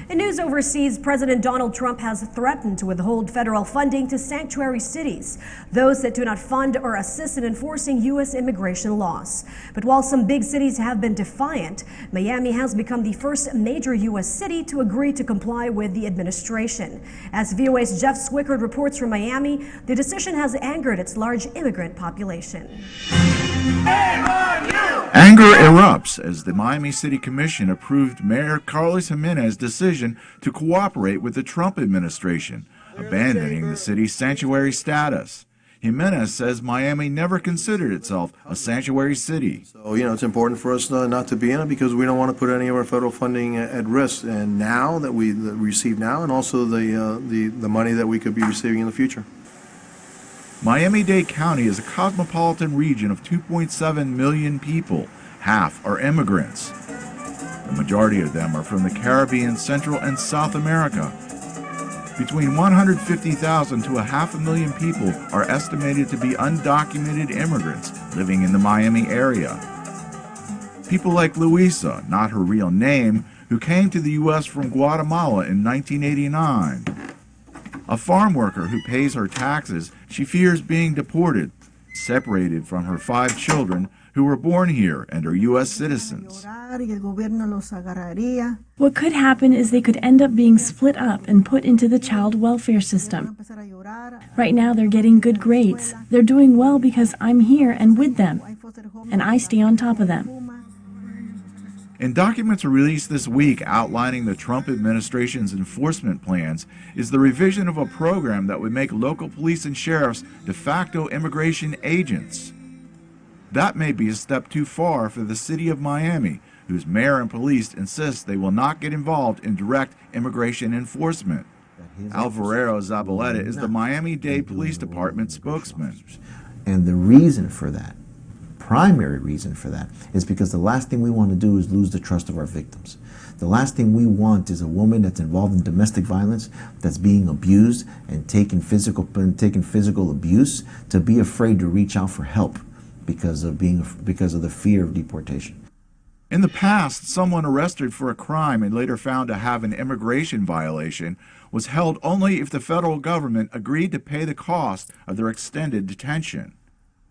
In news overseas, President Donald Trump has threatened to withhold federal funding to sanctuary cities, those that do not fund or assist in enforcing U.S. immigration laws. But while some big cities have been defiant, Miami has become the first major U.S. city to agree to comply with the administration. As VOA's Jeff Swickard reports from Miami, the decision has angered its large immigrant population. Anger erupts as the Miami City Commission approved Mayor Carlos Jimenez's decision to cooperate with the Trump administration, abandoning the city's sanctuary status. Jimenez says Miami never considered itself a sanctuary city. So, it's important for us not to be in it because we don't want to put any of our federal funding at risk. And now that we receive now, and also the money that we could be receiving in the future. Miami-Dade County is a cosmopolitan region of 2.7 million people. Half are immigrants. The majority of them are from the Caribbean, Central, and South America. Between 150,000 to 500,000 people are estimated to be undocumented immigrants living in the Miami area. People like Luisa, not her real name, who came to the U.S. from Guatemala in 1989. A farm worker who pays her taxes, she fears being deported, separated from her 5 children who were born here and are U.S. citizens. What could happen is they could end up being split up and put into the child welfare system. Right now they're getting good grades. They're doing well because I'm here and with them, and I stay on top of them. In documents released this week outlining the Trump administration's enforcement plans is the revision of a program that would make local police and sheriffs de facto immigration agents. That may be a step too far for the city of Miami, whose mayor and police insist they will not get involved in direct immigration enforcement. Alvarero Zabaleta is the Miami-Dade Police Department spokesman. And the reason for that, primary reason for that, is because the last thing we want to do is lose the trust of our victims. The last thing we want is a woman that's involved in domestic violence, that's being abused and taking physical abuse, to be afraid to reach out for help because of the fear of deportation. In the past, someone arrested for a crime and later found to have an immigration violation was held only if the federal government agreed to pay the cost of their extended detention.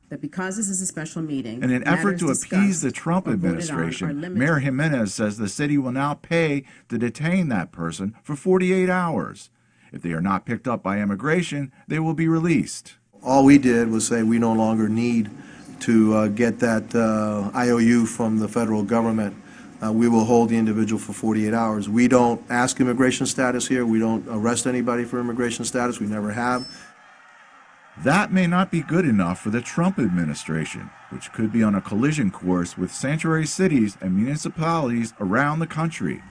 That because this is a special meeting, in an effort to appease the Trump administration, Mayor Jimenez says the city will now pay to detain that person for 48 hours. If they are not picked up by immigration, they will be released. All we did was say we no longer need to get that IOU from the federal government. We will hold the individual for 48 hours. We don't ask immigration status here. We don't arrest anybody for immigration status. We never have. That may not be good enough for the Trump administration, which could be on a collision course with sanctuary cities and municipalities around the country.